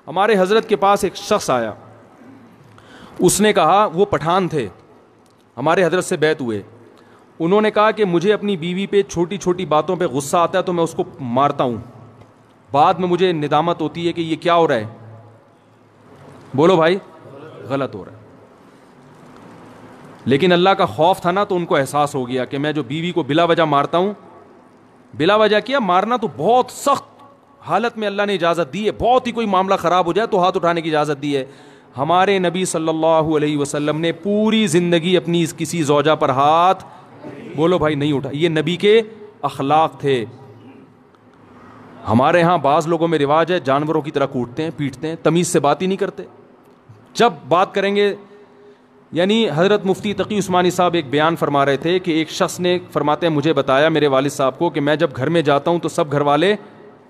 ہمارے حضرت کے پاس ایک شخص آیا, اس نے کہا, وہ پٹھان تھے, ہمارے حضرت سے بیعت ہوئے. انہوں نے کہا کہ مجھے اپنی بیوی پہ چھوٹی چھوٹی باتوں پہ غصہ آتا ہے تو میں اس کو مارتا ہوں, بعد میں مجھے ندامت ہوتی ہے کہ یہ کیا ہو رہا ہے. بولو بھائی, غلط ہو رہا ہے. لیکن اللہ کا خوف تھا نا, تو ان کو احساس ہو گیا کہ میں جو بیوی کو بلا وجہ مارتا ہوں, بلا وجہ کیا مارنا تو بہت سخت حالت میں اللہ نے اجازت دی ہے, بہت ہی کوئی معاملہ خراب ہو جائے تو ہاتھ اٹھانے کی اجازت دی ہے. ہمارے نبی صلی اللہ علیہ وسلم نے پوری زندگی اپنی کسی زوجہ پر ہاتھ, بولو بھائی, نہیں اٹھا. یہ نبی کے اخلاق تھے. ہمارے ہاں بعض لوگوں میں رواج ہے جانوروں کی طرح کوٹتے ہیں, پیٹتے ہیں, تمیز سے بات ہی نہیں کرتے. جب بات کریں گے, یعنی حضرت مفتی تقی عثمانی صاحب ایک بیان فرما رہے تھے کہ ایک شخص نے, فرماتے ہیں, مجھے بتایا میرے والد صاحب کو کہ میں جب گھر میں جاتا ہوں تو سب گھر والے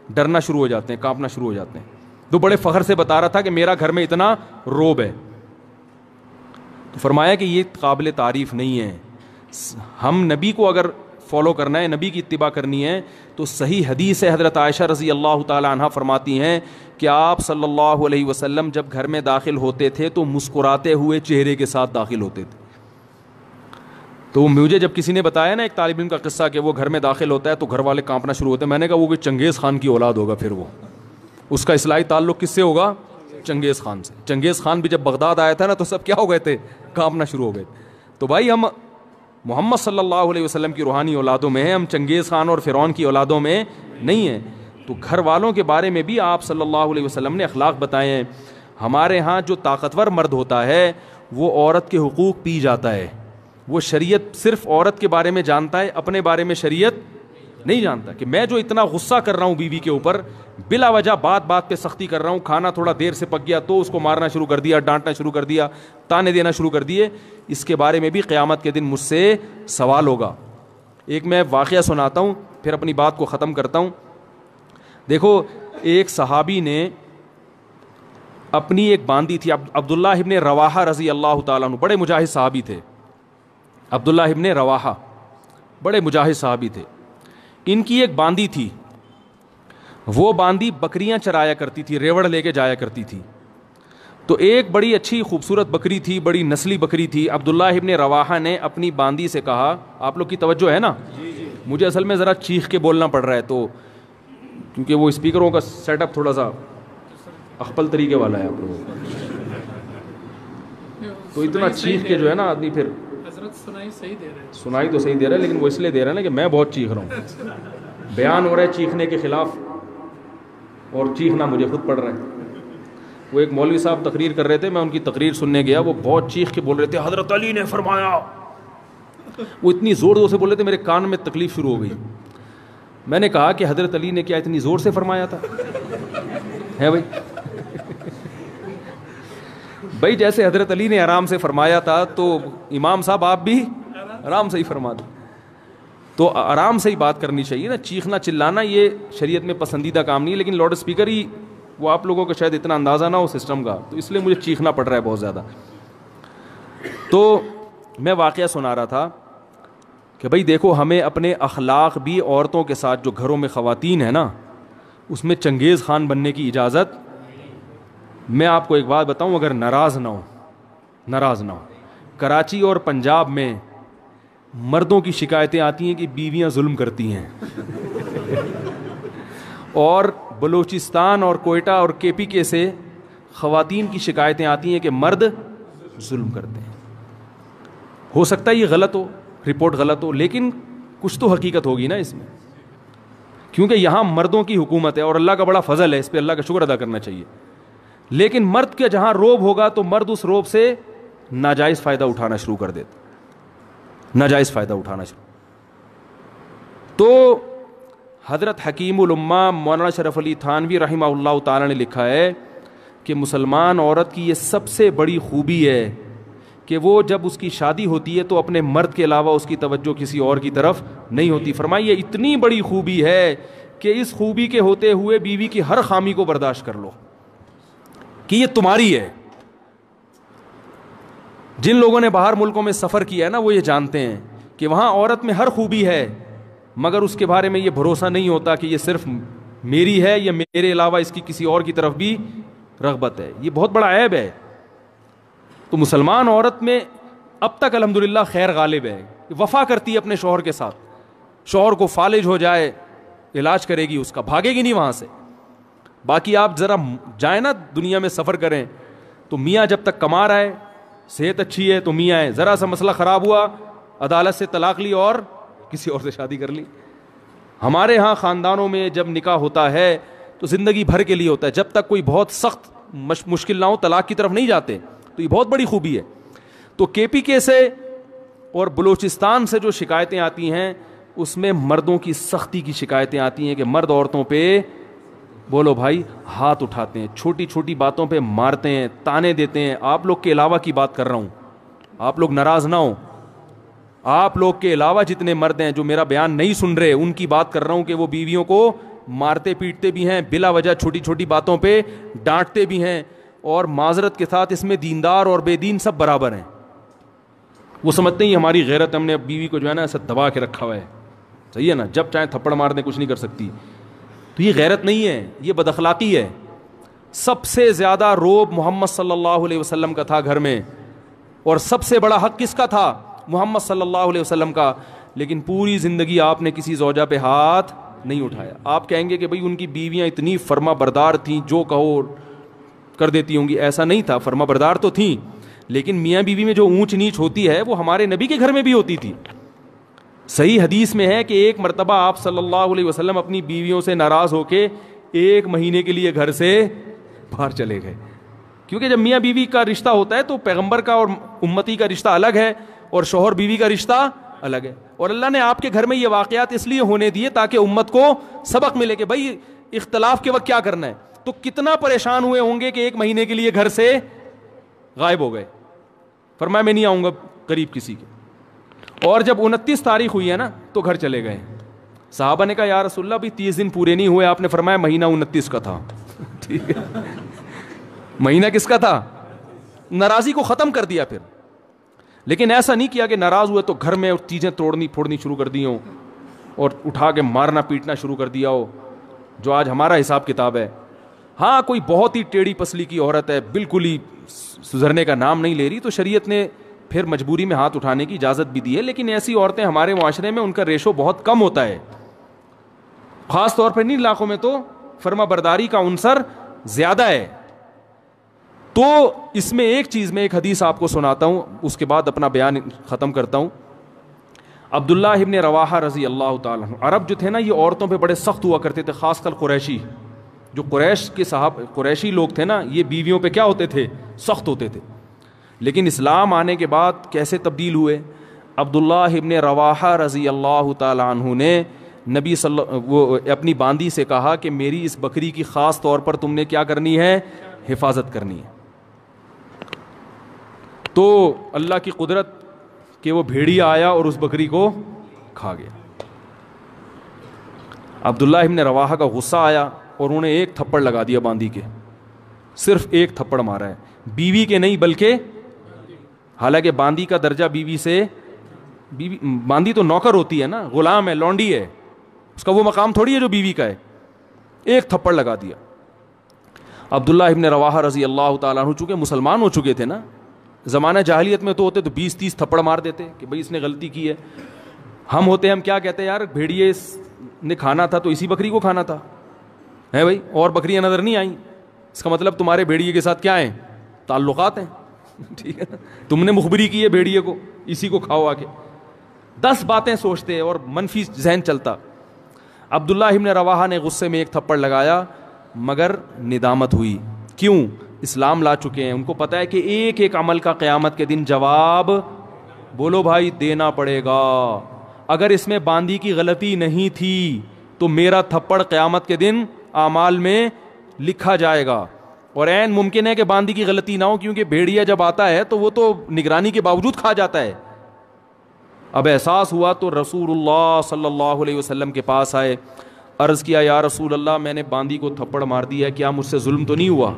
ڈرنا شروع ہو جاتے ہیں, کانپنا شروع ہو جاتے ہیں. تو بڑے فخر سے بتا رہا تھا کہ میرا گھر میں اتنا روب ہے. تو فرمایا کہ یہ قابل تعریف نہیں ہے. ہم نبی کو اگر فالو کرنا ہے, نبی کی اتباع کرنی ہے, تو صحیح حدیث ہے, حضرت عائشہ رضی اللہ تعالی عنہا فرماتی ہیں کہ آپ صلی اللہ علیہ وسلم جب گھر میں داخل ہوتے تھے تو مسکراتے ہوئے چہرے کے ساتھ داخل ہوتے تھے. تو مجھے جب کسی نے بتایا نا ایک طالب علم کا قصہ کہ وہ گھر میں داخل ہوتا ہے تو گھر والے کانپنا شروع ہوتے ہیں, میں نے کہا وہ کوئی چنگیز خان کی اولاد ہوگا, پھر وہ اس کا اصلاحی تعلق کس سے ہوگا, چنگیز خان سے. چنگیز خان بھی جب بغداد آیا تھا نا تو سب کیا ہو گئے تھے, کانپنا شروع ہو گئے. تو بھائی ہم محمد صلی اللہ علیہ وسلم کی روحانی اولادوں میں ہیں, ہم چنگیز خان اور فرعون کی اولادوں میں نہیں ہیں. تو گھر والوں کے بارے میں بھی آپ صلی اللہ علیہ وسلم نے اخلاق بتائے ہیں. ہمارے ہاں جو طاقتور مرد ہوتا ہے وہ عورت کے حقوق پی جاتا ہے, وہ شریعت صرف عورت کے بارے میں جانتا ہے, اپنے بارے میں شریعت نہیں جانتا. کہ میں جو اتنا غصہ کر رہا ہوں بیوی کے اوپر, بلا وجہ بات بات پہ سختی کر رہا ہوں, کھانا تھوڑا دیر سے پک گیا تو اس کو مارنا شروع کر دیا, ڈانٹنا شروع کر دیا, تانے دینا شروع کر دیے, اس کے بارے میں بھی قیامت کے دن مجھ سے سوال ہوگا. ایک میں واقعہ سناتا ہوں پھر اپنی بات کو ختم کرتا ہوں. دیکھو, ایک صحابی نے اپنی ایک باندی تھی, عبداللہ ابن رواحہ رضی اللہ تعالیٰ عنہ, بڑے مجاہد صحابی تھے. عبداللہ ابن رواحہ بڑے مجاہد صحابی تھے. ان کی ایک باندی تھی, وہ باندی بکریاں چرایا کرتی تھی, ریوڑ لے کے جایا کرتی تھی. تو ایک بڑی اچھی خوبصورت بکری تھی, بڑی نسلی بکری تھی. عبداللہ ابن رواحہ نے اپنی باندی سے کہا, آپ لوگ کی توجہ ہے نا, مجھے اصل میں ذرا چیخ کے بولنا پڑ رہا ہے تو کیونکہ وہ اسپیکروں کا سیٹ اپ تھوڑا سا اخپل طریقے والا ہے آپ لوگوں کا, تو اتنا چیخ کے جو ہے نا آدمی پھر سنائی تو صحیح دے رہا ہے, لیکن وہ اس لیے دے رہا ہے نا کہ میں بہت چیخ رہا ہوں. بیان ہو رہا ہے چیخنے کے خلاف اور چیخنا مجھے خود پڑ رہا ہے. وہ ایک مولوی صاحب تقریر کر رہے تھے, میں ان کی تقریر سننے گیا, وہ بہت چیخ کے بول رہے تھے حضرت علی نے فرمایا. وہ اتنی زور زور سے بول رہے تھے میرے کان میں تکلیف شروع ہو گئی. میں نے کہا کہ حضرت علی نے کیا اتنی زور سے فرمایا تھا ہے بھائی؟ بھائی جیسے حضرت علی نے آرام سے فرمایا تھا تو امام صاحب آپ بھی آرام سے ہی فرما دیں. تو آرام سے ہی بات کرنی چاہیے نا, چیخنا چلانا یہ شریعت میں پسندیدہ کام نہیں ہے. لیکن لاؤڈ اسپیکر ہی وہ آپ لوگوں کو شاید اتنا اندازہ نہ ہو سسٹم کا, تو اس لیے مجھے چیخنا پڑ رہا ہے بہت زیادہ. تو میں واقعہ سنا رہا تھا کہ بھائی دیکھو, ہمیں اپنے اخلاق بھی عورتوں کے ساتھ, جو گھروں میں خواتین ہیں نا, اس میں چنگیز خان بننے کی اجازت. میں آپ کو ایک بات بتاؤں, اگر ناراض نہ ہو, کراچی اور پنجاب میں مردوں کی شکایتیں آتی ہیں کہ بیویاں ظلم کرتی ہیں, اور بلوچستان اور کوئٹہ اور کے پی کے سے خواتین کی شکایتیں آتی ہیں کہ مرد ظلم کرتے ہیں. ہو سکتا ہے یہ غلط ہو, رپورٹ غلط ہو, لیکن کچھ تو حقیقت ہوگی نا اس میں, کیونکہ یہاں مردوں کی حکومت ہے اور اللہ کا بڑا فضل ہے, اس پہ اللہ کا شکر ادا کرنا چاہیے. لیکن مرد کے جہاں روب ہوگا تو مرد اس روب سے ناجائز فائدہ اٹھانا شروع کر دیتا, ناجائز فائدہ اٹھانا شروع. تو حضرت حکیم الامہ مولانا شرف علی تھانوی رحمہ اللہ تعالی نے لکھا ہے کہ مسلمان عورت کی یہ سب سے بڑی خوبی ہے کہ وہ جب اس کی شادی ہوتی ہے تو اپنے مرد کے علاوہ اس کی توجہ کسی اور کی طرف نہیں ہوتی. فرمائیے اتنی بڑی خوبی ہے کہ اس خوبی کے ہوتے ہوئے بیوی کی ہر خامی کو برداشت کر لو کہ یہ تمہاری ہے. جن لوگوں نے باہر ملکوں میں سفر کیا ہے نا وہ یہ جانتے ہیں کہ وہاں عورت میں ہر خوبی ہے، مگر اس کے بارے میں یہ بھروسہ نہیں ہوتا کہ یہ صرف میری ہے یا میرے علاوہ اس کی کسی اور کی طرف بھی رغبت ہے. یہ بہت بڑا عیب ہے. تو مسلمان عورت میں اب تک الحمدللہ خیر غالب ہے، وفا کرتی ہے اپنے شوہر کے ساتھ، شوہر کو فالج ہو جائے علاج کرے گی اس کا، بھاگے گی نہیں وہاں سے. باقی آپ ذرا جائیں نا دنیا میں سفر کریں تو میاں جب تک کما رہا ہے، صحت اچھی ہے تو میاں ہے، ذرا سا مسئلہ خراب ہوا عدالت سے طلاق لی اور کسی اور سے شادی کر لی. ہمارے ہاں خاندانوں میں جب نکاح ہوتا ہے تو زندگی بھر کے لیے ہوتا ہے، جب تک کوئی بہت سخت مشکل نہ ہو طلاق کی طرف نہیں جاتے. تو یہ بہت بڑی خوبی ہے. تو کے پی کے سے اور بلوچستان سے جو شکایتیں آتی ہیں اس میں مردوں کی سختی کی شکایتیں آتی ہیں کہ مرد عورتوں پہ بولو بھائی ہاتھ اٹھاتے ہیں، چھوٹی چھوٹی باتوں پہ مارتے ہیں، تانے دیتے ہیں. آپ لوگ کے علاوہ کی بات کر رہا ہوں، آپ لوگ ناراض نہ ہوں. آپ لوگ کے علاوہ جتنے مرد ہیں جو میرا بیان نہیں سن رہے ان کی بات کر رہا ہوں کہ وہ بیویوں کو مارتے پیٹتے بھی ہیں، بلا وجہ چھوٹی چھوٹی باتوں پہ ڈانٹتے بھی ہیں. اور معذرت کے ساتھ اس میں دیندار اور بے دین سب برابر ہیں. وہ سمجھتے ہیں ہماری غیرت، ہم نے بیوی کو جو ہے نا ایسا دبا کے رکھا ہوا ہے، صحیح ہے نا، جب چاہے تھپڑ مار دیں کچھ نہیں کر سکتی. تو یہ غیرت نہیں ہے، یہ بد اخلاقی ہے. سب سے زیادہ روب محمد صلی اللہ علیہ وسلم کا تھا گھر میں، اور سب سے بڑا حق کس کا تھا؟ محمد صلی اللہ علیہ وسلم کا. لیکن پوری زندگی آپ نے کسی زوجہ پہ ہاتھ نہیں اٹھایا. آپ کہیں گے کہ بھئی ان کی بیویاں اتنی فرما بردار تھیں جو کہو کر دیتی ہوں گی. ایسا نہیں تھا، فرما بردار تو تھیں، لیکن میاں بیوی میں جو اونچ نیچ ہوتی ہے وہ ہمارے نبی کے گھر میں بھی ہوتی تھی. صحیح حدیث میں ہے کہ ایک مرتبہ آپ صلی اللہ علیہ وسلم اپنی بیویوں سے ناراض ہو کے 1 مہینے کے لیے گھر سے باہر چلے گئے. کیونکہ جب میاں بیوی کا رشتہ ہوتا ہے تو پیغمبر کا اور امتی کا رشتہ الگ ہے اور شوہر بیوی کا رشتہ الگ ہے. اور اللہ نے آپ کے گھر میں یہ واقعات اس لیے ہونے دیے تاکہ امت کو سبق ملے کہ بھائی اختلاف کے وقت کیا کرنا ہے. تو کتنا پریشان ہوئے ہوں گے کہ 1 مہینے کے لیے گھر سے غائب ہو گئے. فرمایا میں نہیں آؤں گا قریب کسی کے. اور جب 29 تاریخ ہوئی ہے نا تو گھر چلے گئے. صحابہ نے کہا یا رسول اللہ بھی 30 دن پورے نہیں ہوئے. آپ نے فرمایا مہینہ 29 کا تھا. ٹھیک ہے، مہینہ کس کا تھا؟ ناراضی کو ختم کر دیا پھر. لیکن ایسا نہیں کیا کہ ناراض ہوئے تو گھر میں چیزیں توڑنی پھوڑنی شروع کر دی ہوں اور اٹھا کے مارنا پیٹنا شروع کر دیا ہو جو آج ہمارا حساب کتاب ہے. ہاں کوئی بہت ہی ٹیڑھی پسلی کی عورت ہے، بالکل ہی سدھرنے کا نام نہیں لے رہی، تو شریعت نے پھر مجبوری میں ہاتھ اٹھانے کی اجازت بھی دی ہے. لیکن ایسی عورتیں ہمارے معاشرے میں ان کا ریشو بہت کم ہوتا ہے، خاص طور پر ان علاقوں میں تو فرما برداری کا عنصر زیادہ ہے. تو اس میں ایک چیز میں ایک حدیث آپ کو سناتا ہوں، اس کے بعد اپنا بیان ختم کرتا ہوں. عبداللہ ابن رواحہ رضی اللہ تعالیٰ عنہ، عرب جو تھے نا یہ عورتوں پہ بڑے سخت ہوا کرتے تھے، خاص کر قریشی. جو قریش کے قریشی لوگ تھے نا یہ بیویوں پہ کیا ہوتے تھے؟ سخت ہوتے تھے. لیکن اسلام آنے کے بعد کیسے تبدیل ہوئے؟ عبداللہ ابن رواحہ رضی اللہ تعالیٰ عنہ نے وہ اپنی باندی سے کہا کہ میری اس بکری کی خاص طور پر تم نے کیا کرنی ہے؟ حفاظت کرنی ہے. تو اللہ کی قدرت کہ وہ بھیڑیا آیا اور اس بکری کو کھا گیا. عبداللہ ابن رواحہ کا غصہ آیا اور انہوں نے 1 تھپڑ لگا دیا باندی کے. صرف 1 تھپڑ مارا ہے، بیوی کے نہیں بلکہ، حالانکہ باندی کا درجہ بیوی سے، باندی تو نوکر ہوتی ہے نا، غلام ہے، لونڈی ہے، اس کا وہ مقام تھوڑی ہے جو بیوی کا ہے. 1 تھپڑ لگا دیا. عبداللہ ابن رواحہ رضی اللہ تعالیٰ عنہ چونکہ مسلمان ہو چکے تھے نا، زمانہ جاہلیت میں تو ہوتے تو 20-30 تھپڑ مار دیتے کہ بھئی اس نے غلطی کی ہے. ہم ہوتے ہم کیا کہتے ہیں یار بھیڑیے نے کھانا تھا تو اسی بکری کو کھانا تھا ہے بھائی، اور بکریاں نظر نہیں آئیں، اس کا مطلب تمہارے بھیڑیے کے ساتھ کیا ہیں؟ تعلقات ہیں. ٹھیک ہے، تم نے مخبری کی ہے بھیڑیے کو، اسی کو کھاؤ آ کے. 10 باتیں سوچتے اور منفی ذہن چلتا. عبداللہ ابن رواحہ نے غصے میں 1 تھپڑ لگایا مگر ندامت ہوئی. کیوں؟ اسلام لا چکے ہیں، ان کو پتا ہے کہ ایک ایک عمل کا قیامت کے دن جواب بولو بھائی دینا پڑے گا. اگر اس میں باندی کی غلطی نہیں تھی تو میرا تھپڑ قیامت کے دن اعمال میں لکھا جائے گا. اور عین ممکن ہے کہ باندی کی غلطی نہ ہو، کیونکہ بھیڑیا جب آتا ہے تو وہ تو نگرانی کے باوجود کھا جاتا ہے. اب احساس ہوا تو رسول اللہ صلی اللہ علیہ وسلم کے پاس آئے، عرض کیا یا رسول اللہ میں نے باندی کو تھپڑ مار دیا، کیا مجھ سے ظلم تو نہیں ہوا؟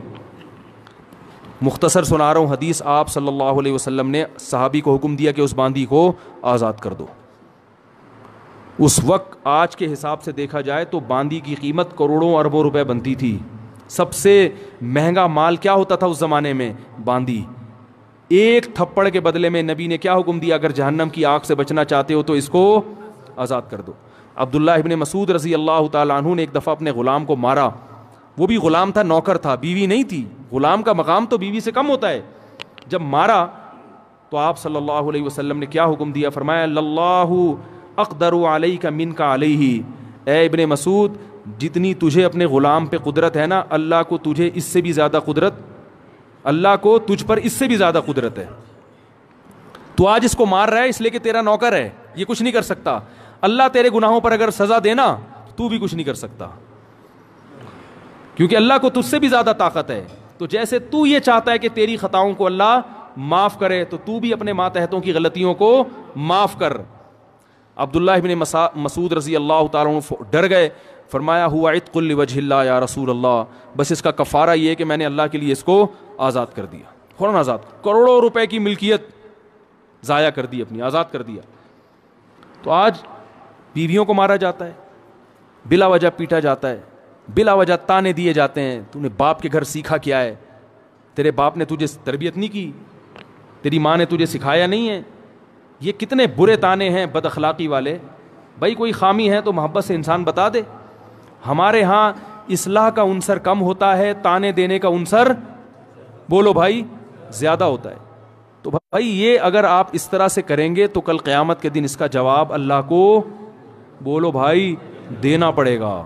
مختصر سنا رہا ہوں حدیث. آپ صلی اللہ علیہ وسلم نے صحابی کو حکم دیا کہ اس باندی کو آزاد کر دو. اس وقت آج کے حساب سے دیکھا جائے تو باندی کی قیمت کروڑوں اربوں روپے بنتی تھی. سب سے مہنگا مال کیا ہوتا تھا اس زمانے میں؟ باندی. ایک تھپڑ کے بدلے میں نبی نے کیا حکم دیا؟ اگر جہنم کی آگ سے بچنا چاہتے ہو تو اس کو آزاد کر دو. عبداللہ ابن مسعود رضی اللہ تعالیٰ عنہ نے ایک دفعہ اپنے غلام کو مارا. وہ بھی غلام تھا, نوکر تھا, بیوی نہیں تھی. غلام کا مقام تو بیوی سے کم ہوتا ہے. جب مارا تو آپ صلی اللہ علیہ وسلم نے کیا حکم دیا؟ فرمایا اللہ اقدر علیک منک علیہ. اے ابن مسعود, جتنی تجھے اپنے غلام پہ قدرت ہے نا, اللہ کو تجھے اس سے بھی زیادہ قدرت, اللہ کو تجھ پر اس سے بھی زیادہ قدرت ہے. تو آج اس کو مار رہا ہے اس لیے کہ تیرا نوکر ہے, یہ کچھ نہیں کر سکتا. اللہ تیرے گناہوں پر اگر سزا دینا تو بھی کچھ نہیں کر سکتا, کیونکہ اللہ کو تجھ سے بھی زیادہ طاقت ہے. تو جیسے تو یہ چاہتا ہے کہ تیری خطاؤں کو اللہ معاف کرے, تو بھی اپنے ماتحتوں کی غلطیوں کو معاف کر. عبداللہ ابن مسعود رضی اللہ تعالیٰ عنہ ڈر گئے. فرمایا ہوا عتق لوجہ اللہ یا رسول اللہ, بس اس کا کفارہ یہ ہے کہ میں نے اللہ کے لیے اس کو آزاد کر دیا. فوراً آزاد. کروڑوں روپے کی ملکیت ضائع کر دی اپنی, آزاد کر دیا. تو آج بیویوں کو مارا جاتا ہے, بلا وجہ پیٹا جاتا ہے, بلا وجہ تانے دیے جاتے ہیں. تو نے باپ کے گھر سیکھا کیا ہے؟ تیرے باپ نے تجھے تربیت نہیں کی, تیری ماں نے تجھے سکھایا نہیں ہے. یہ کتنے برے تانے ہیں بد اخلاقی والے. بھائی کوئی خامی ہے تو محبت سے انسان بتا دے. ہمارے ہاں اصلاح کا عنصر کم ہوتا ہے, تانے دینے کا عنصر بولو بھائی زیادہ ہوتا ہے. تو بھائی یہ اگر آپ اس طرح سے کریں گے تو کل قیامت کے دن اس کا جواب اللہ کو بولو بھائی دینا پڑے گا.